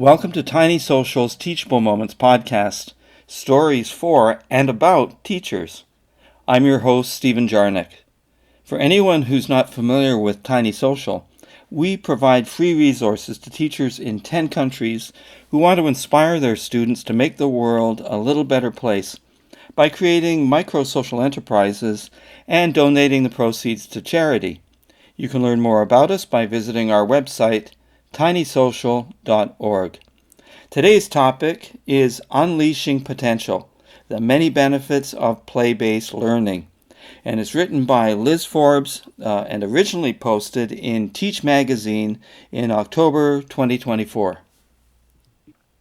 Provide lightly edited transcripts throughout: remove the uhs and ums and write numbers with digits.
Welcome to Tiny Social's Teachable Moments podcast, stories for and about teachers. I'm your host, Stephen Jarnick. For anyone who's not familiar with Tiny Social, we provide free resources to teachers in 10 countries who want to inspire their students to make the world a little better place by creating micro-social enterprises and donating the proceeds to charity. You can learn more about us by visiting our website, tinysocial.org. Today's topic is Unleashing Potential, the many benefits of play-based learning, and it's written by Liz Forbes and originally posted in Teach magazine in October 2024.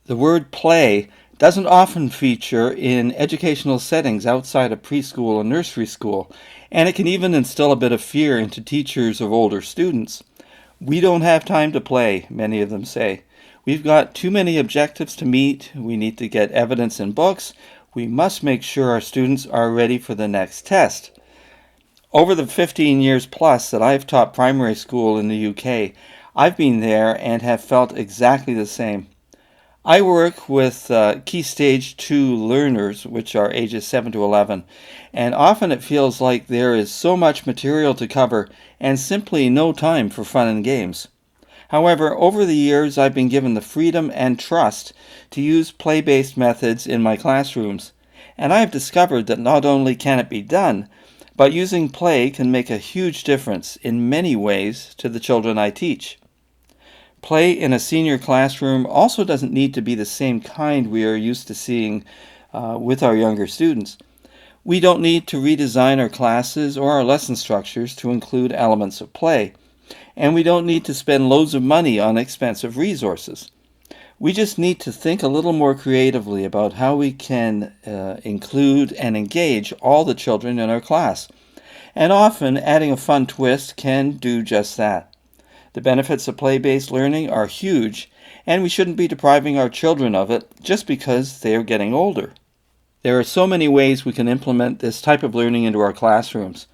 The word play doesn't often feature in educational settings outside of preschool and nursery school, and it can even instill a bit of fear into teachers of older students. We don't have time to play, many of them say. We've got too many objectives to meet. We need to get evidence in books. We must make sure our students are ready for the next test. Over the 15 years plus that I've taught primary school in the UK, I've been there and have felt exactly the same. I work with Key Stage 2 learners, which are ages 7 to 11, and often it feels like there is so much material to cover and simply no time for fun and games. However, over the years I've been given the freedom and trust to use play-based methods in my classrooms, and I have discovered that not only can it be done, but using play can make a huge difference in many ways to the children I teach. Play in a senior classroom also doesn't need to be the same kind we are used to seeing with our younger students. We don't need to redesign our classes or our lesson structures to include elements of play, and we don't need to spend loads of money on expensive resources. We just need to think a little more creatively about how we can include and engage all the children in our class, and often adding a fun twist can do just that. The benefits of play-based learning are huge, and we shouldn't be depriving our children of it just because they are getting older. There are so many ways we can implement this type of learning into our classrooms.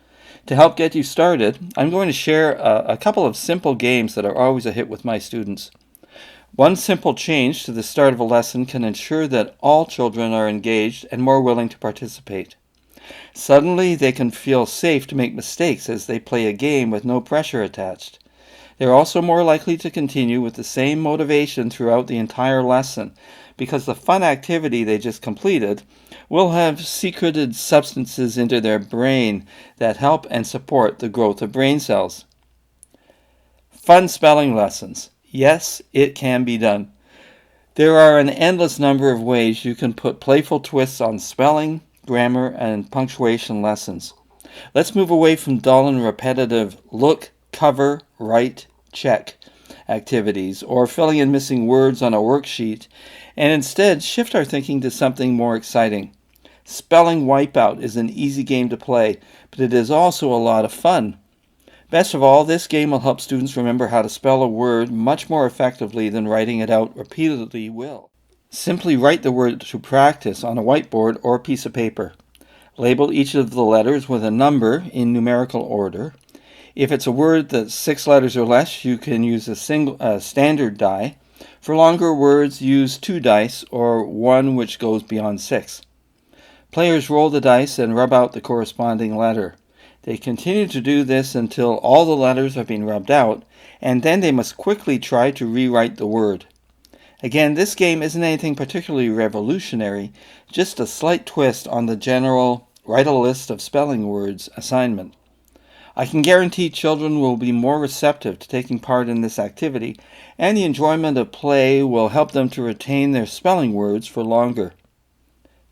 To help get you started, I'm going to share a couple of simple games that are always a hit with my students. One simple change to the start of a lesson can ensure that all children are engaged and more willing to participate. Suddenly, they can feel safe to make mistakes as they play a game with no pressure attached. They're also more likely to continue with the same motivation throughout the entire lesson because the fun activity they just completed will have secreted substances into their brain that help and support the growth of brain cells. Fun spelling lessons. Yes, it can be done. There are an endless number of ways you can put playful twists on spelling, grammar, and punctuation lessons. Let's move away from dull and repetitive look, cover, write, check activities or filling in missing words on a worksheet, and instead shift our thinking to something more exciting. Spelling Wipeout is an easy game to play, but it is also a lot of fun. Best of all, this game will help students remember how to spell a word much more effectively than writing it out repeatedly will. Simply write the word to practice on a whiteboard or piece of paper. Label each of the letters with a number in numerical order. If it's a word that's 6 letters or less, you can use a standard die. For longer words, use 2 dice or one which goes beyond 6. Players roll the dice and rub out the corresponding letter. They continue to do this until all the letters have been rubbed out, and then they must quickly try to rewrite the word. Again, this game isn't anything particularly revolutionary, just a slight twist on the general write a list of spelling words assignment. I can guarantee children will be more receptive to taking part in this activity, and the enjoyment of play will help them to retain their spelling words for longer.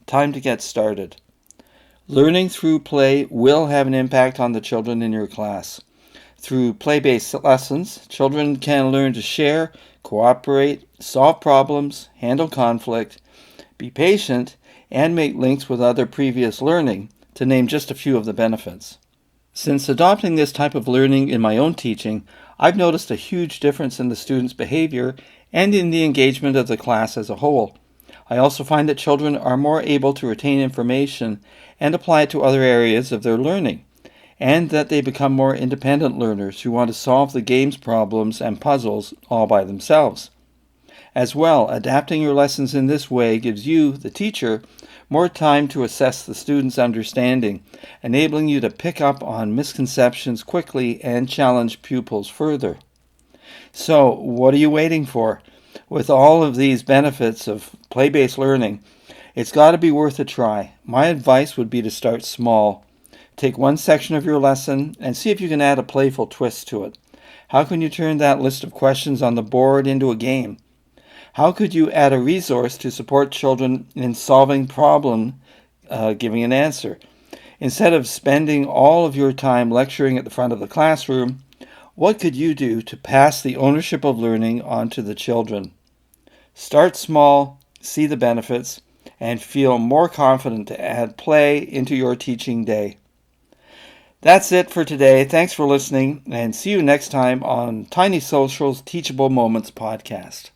Time to get started. Learning through play will have an impact on the children in your class. Through play-based lessons, children can learn to share, cooperate, solve problems, handle conflict, be patient, and make links with other previous learning, to name just a few of the benefits. Since adopting this type of learning in my own teaching, I've noticed a huge difference in the students' behavior and in the engagement of the class as a whole. I also find that children are more able to retain information and apply it to other areas of their learning, and that they become more independent learners who want to solve the game's problems and puzzles all by themselves. As well, adapting your lessons in this way gives you, the teacher, more time to assess the student's understanding, enabling you to pick up on misconceptions quickly and challenge pupils further. So, what are you waiting for? With all of these benefits of play-based learning, it's got to be worth a try. My advice would be to start small. Take one section of your lesson and see if you can add a playful twist to it. How can you turn that list of questions on the board into a game? How could you add a resource to support children in solving problem, giving an answer? Instead of spending all of your time lecturing at the front of the classroom, what could you do to pass the ownership of learning on to the children? Start small, see the benefits, and feel more confident to add play into your teaching day. That's it for today. Thanks for listening, and see you next time on Tiny Social's Teachable Moments podcast.